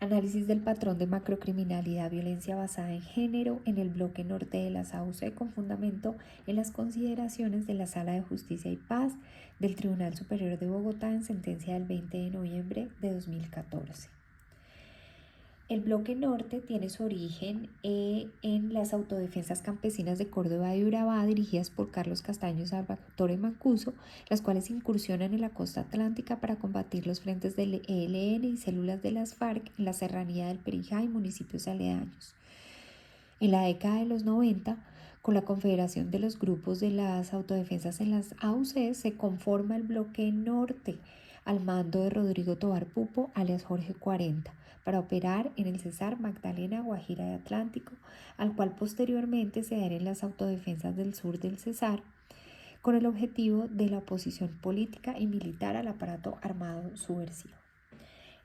Análisis del patrón de macrocriminalidad, violencia basada en género en el bloque norte de las AUC con fundamento en las consideraciones de la Sala de Justicia y Paz del Tribunal Superior de Bogotá en sentencia del 20 de noviembre de 2014. El bloque norte tiene su origen en las autodefensas campesinas de Córdoba y Urabá, dirigidas por Carlos Castaño y Salvatore Mancuso, las cuales incursionan en la costa atlántica para combatir los frentes del ELN y células de las FARC en la serranía del Perijá y municipios aledaños. En la década de los 90, con la confederación de los grupos de las autodefensas en las AUC, se conforma el bloque norte al mando de Rodrigo Tobar Pupo, alias Jorge 40, para operar en el Cesar Magdalena, Guajira y Atlántico, al cual posteriormente se adhieren las autodefensas del sur del Cesar, con el objetivo de la oposición política y militar al aparato armado subversivo.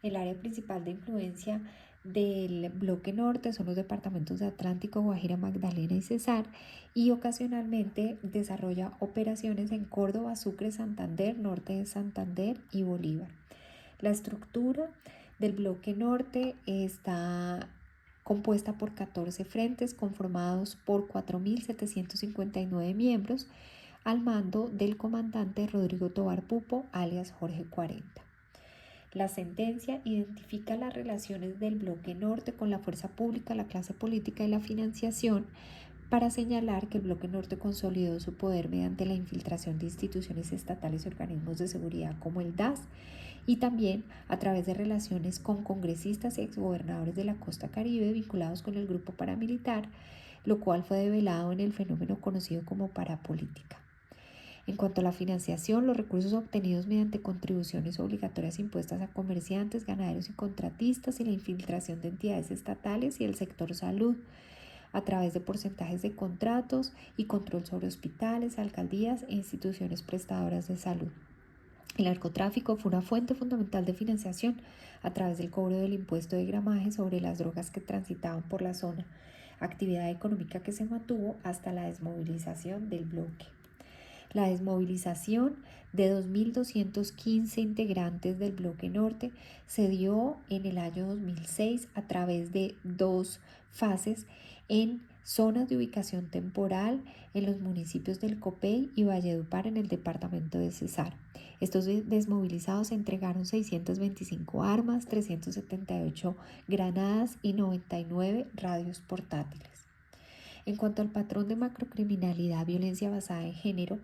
El área principal de influencia del bloque norte son los departamentos de Atlántico, Guajira, Magdalena y Cesar, y ocasionalmente desarrolla operaciones en Córdoba, Sucre, Santander, norte de Santander y Bolívar. La estructura del bloque norte está compuesta por 14 frentes conformados por 4.759 miembros al mando del comandante Rodrigo Tobar Pupo, alias Jorge 40. La sentencia identifica las relaciones del bloque norte con la fuerza pública, la clase política y la financiación para señalar que el bloque norte consolidó su poder mediante la infiltración de instituciones estatales y organismos de seguridad como el DAS y también a través de relaciones con congresistas y exgobernadores de la costa caribe vinculados con el grupo paramilitar, lo cual fue develado en el fenómeno conocido como parapolítica. En cuanto a la financiación, los recursos obtenidos mediante contribuciones obligatorias impuestas a comerciantes, ganaderos y contratistas y la infiltración de entidades estatales y el sector salud a través de porcentajes de contratos y control sobre hospitales, alcaldías e instituciones prestadoras de salud. El narcotráfico fue una fuente fundamental de financiación a través del cobro del impuesto de gramaje sobre las drogas que transitaban por la zona, actividad económica que se mantuvo hasta la desmovilización del bloque. La desmovilización de 2.215 integrantes del bloque norte se dio en el año 2006 a través de dos fases en zonas de ubicación temporal en los municipios del Copey y Valledupar en el departamento de Cesar. Estos desmovilizados entregaron 625 armas, 378 granadas y 99 radios portátiles. En cuanto al patrón de macrocriminalidad, violencia basada en género,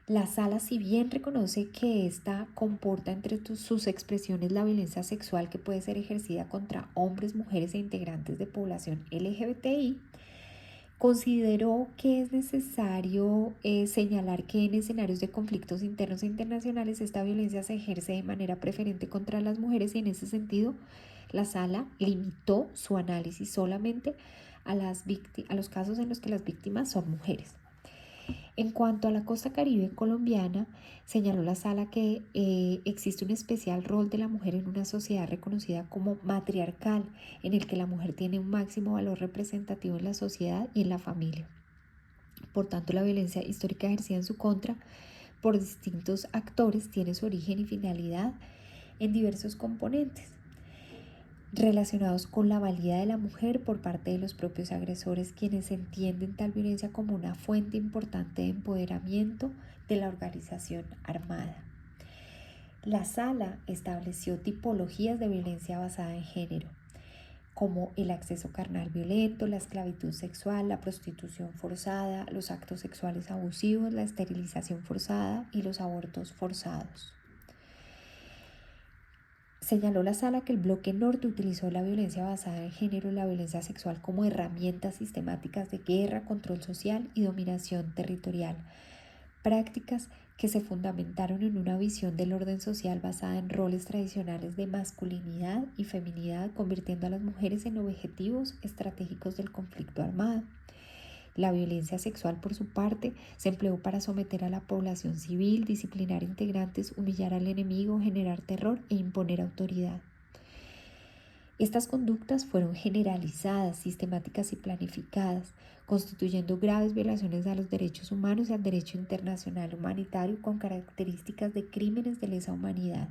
la Sala, si bien reconoce que esta comporta entre sus expresiones la violencia sexual que puede ser ejercida contra hombres, mujeres e integrantes de población LGBTI, consideró que es necesario señalar que en escenarios de conflictos internos e internacionales esta violencia se ejerce de manera preferente contra las mujeres y en ese sentido la Sala limitó su análisis solamente a los casos en los que las víctimas son mujeres. En cuanto a la costa caribe colombiana, señaló la Sala que existe un especial rol de la mujer en una sociedad reconocida como matriarcal, en el que la mujer tiene un máximo valor representativo en la sociedad y en la familia. Por tanto, la violencia histórica ejercida en su contra por distintos actores tiene su origen y finalidad en diversos componentes relacionados con la valía de la mujer por parte de los propios agresores, quienes entienden tal violencia como una fuente importante de empoderamiento de la organización armada. La Sala estableció tipologías de violencia basada en género, como el acceso carnal violento, la esclavitud sexual, la prostitución forzada, los actos sexuales abusivos, la esterilización forzada y los abortos forzados. Señaló la Sala que el bloque norte utilizó la violencia basada en género y la violencia sexual como herramientas sistemáticas de guerra, control social y dominación territorial, prácticas que se fundamentaron en una visión del orden social basada en roles tradicionales de masculinidad y feminidad, convirtiendo a las mujeres en objetivos estratégicos del conflicto armado. La violencia sexual, por su parte, se empleó para someter a la población civil, disciplinar integrantes, humillar al enemigo, generar terror e imponer autoridad. Estas conductas fueron generalizadas, sistemáticas y planificadas, constituyendo graves violaciones a los derechos humanos y al derecho internacional humanitario con características de crímenes de lesa humanidad.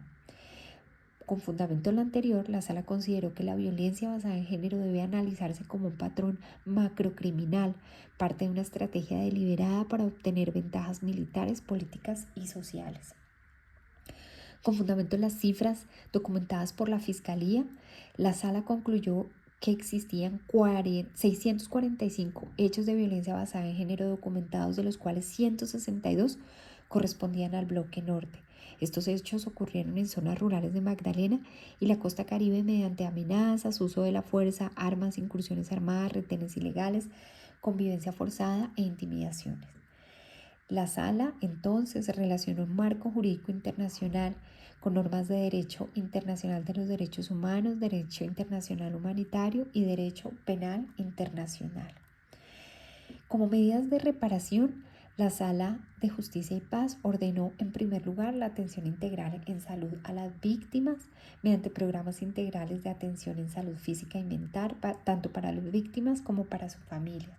Con fundamento en lo anterior, la Sala consideró que la violencia basada en género debe analizarse como un patrón macrocriminal, parte de una estrategia deliberada para obtener ventajas militares, políticas y sociales. Con fundamento en las cifras documentadas por la Fiscalía, la Sala concluyó que existían 645 hechos de violencia basada en género documentados, de los cuales 162 correspondían al bloque norte. Estos hechos ocurrieron en zonas rurales de Magdalena y la costa Caribe mediante amenazas, uso de la fuerza, armas, incursiones armadas, retenes ilegales, convivencia forzada e intimidaciones. La Sala entonces relacionó un marco jurídico internacional con normas de derecho internacional de los derechos humanos, derecho internacional humanitario y derecho penal internacional. Como medidas de reparación, la Sala de Justicia y Paz ordenó en primer lugar la atención integral en salud a las víctimas mediante programas integrales de atención en salud física y mental, tanto para las víctimas como para su familia.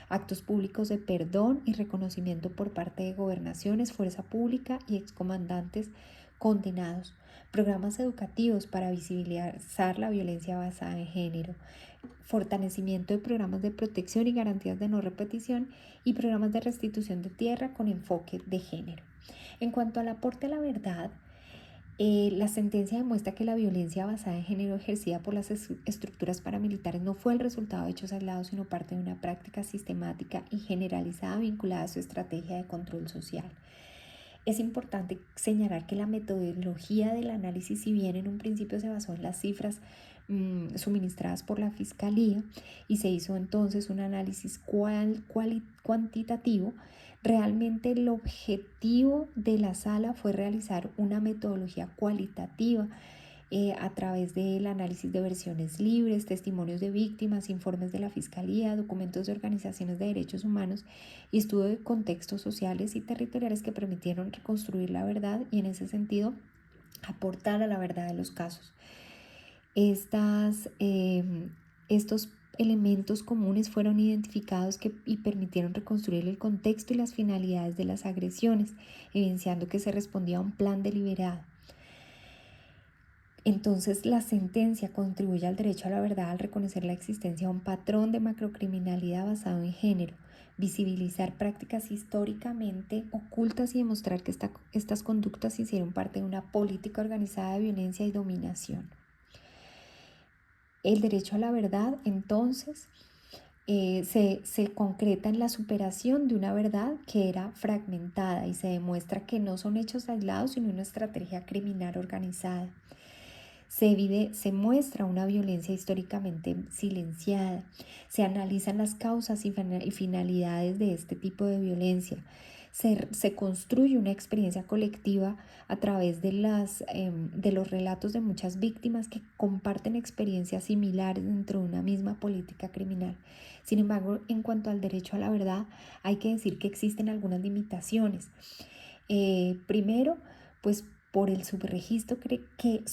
Actos públicos de perdón y reconocimiento por parte de gobernaciones, fuerza pública y excomandantes condenados. Programas educativos para visibilizar la violencia basada en género. Fortalecimiento de programas de protección y garantías de no repetición y programas de restitución de tierra con enfoque de género. En cuanto al aporte a la verdad, la sentencia demuestra que la violencia basada en género ejercida por las estructuras paramilitares no fue el resultado de hechos aislados, sino parte de una práctica sistemática y generalizada vinculada a su estrategia de control social. Es importante señalar que la metodología del análisis, si bien en un principio se basó en las cifras suministradas por la Fiscalía y se hizo entonces un análisis cuantitativo, realmente el objetivo de la Sala fue realizar una metodología cualitativa a través del análisis de versiones libres, testimonios de víctimas, informes de la Fiscalía, documentos de organizaciones de derechos humanos y estudio de contextos sociales y territoriales que permitieron reconstruir la verdad y en ese sentido aportar a la verdad de los casos. Estos elementos comunes fueron identificados y permitieron reconstruir el contexto y las finalidades de las agresiones, evidenciando que se respondía a un plan deliberado. Entonces, la sentencia contribuye al derecho a la verdad al reconocer la existencia de un patrón de macrocriminalidad basado en género, visibilizar prácticas históricamente ocultas y demostrar que estas conductas hicieron parte de una política organizada de violencia y dominación. El derecho a la verdad, entonces, se concreta en la superación de una verdad que era fragmentada y se demuestra que no son hechos aislados, sino una estrategia criminal organizada. Se muestra una violencia históricamente silenciada, se analizan las causas y finalidades de este tipo de violencia, se construye una experiencia colectiva a través de los relatos de muchas víctimas que comparten experiencias similares dentro de una misma política criminal. Sin embargo, en cuanto al derecho a la verdad, hay que decir que existen algunas limitaciones. Primero, pues por el subregistro que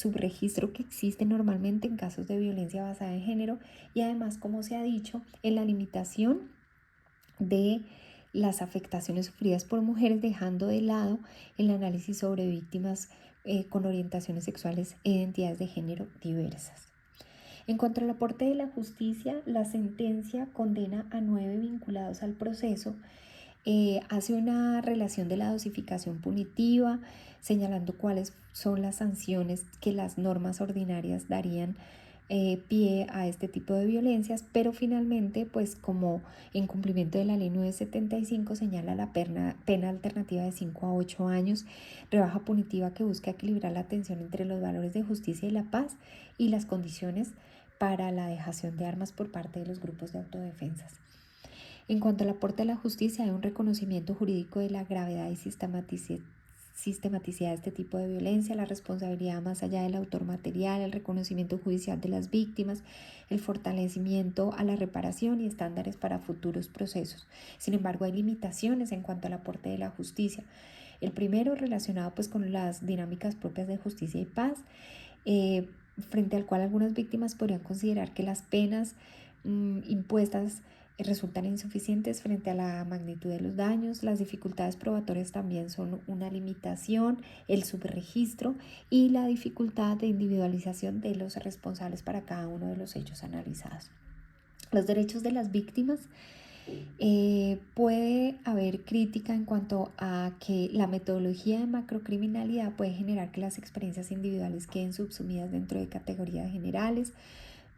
existe normalmente en casos de violencia basada en género y además, como se ha dicho, en la limitación de las afectaciones sufridas por mujeres, dejando de lado el análisis sobre víctimas con orientaciones sexuales e identidades de género diversas. En cuanto al aporte de la justicia, la sentencia condena a 9 vinculados al proceso, hace una relación de la dosificación punitiva, señalando cuáles son las sanciones que las normas ordinarias darían pie a este tipo de violencias, pero finalmente, pues como en cumplimiento de la ley 975 señala la pena alternativa de 5 a 8 años, rebaja punitiva que busca equilibrar la tensión entre los valores de justicia y la paz y las condiciones para la dejación de armas por parte de los grupos de autodefensas. En cuanto al aporte a la justicia, hay un reconocimiento jurídico de la gravedad y sistematicidad de este tipo de violencia, la responsabilidad más allá del autor material, el reconocimiento judicial de las víctimas, el fortalecimiento a la reparación y estándares para futuros procesos. Sin embargo, hay limitaciones en cuanto al aporte de la justicia. El primero relacionado pues con las dinámicas propias de justicia y paz, frente al cual algunas víctimas podrían considerar que las penas impuestas resultan insuficientes frente a la magnitud de los daños. Las dificultades probatorias también son una limitación, el subregistro y la dificultad de individualización de los responsables para cada uno de los hechos analizados. Los derechos de las víctimas. Puede haber crítica en cuanto a que la metodología de macrocriminalidad puede generar que las experiencias individuales queden subsumidas dentro de categorías generales.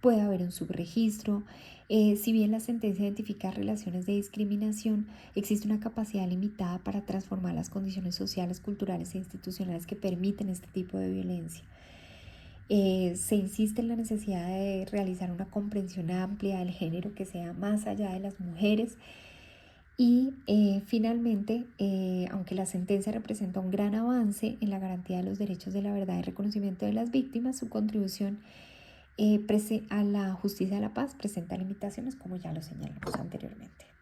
Puede haber un subregistro. Si bien la sentencia identifica relaciones de discriminación, existe una capacidad limitada para transformar las condiciones sociales, culturales e institucionales que permiten este tipo de violencia. Se insiste en la necesidad de realizar una comprensión amplia del género que sea más allá de las mujeres. Y finalmente, aunque la sentencia representa un gran avance en la garantía de los derechos de la verdad y reconocimiento de las víctimas, su contribución a la justicia de la paz presenta limitaciones, como ya lo señalamos anteriormente.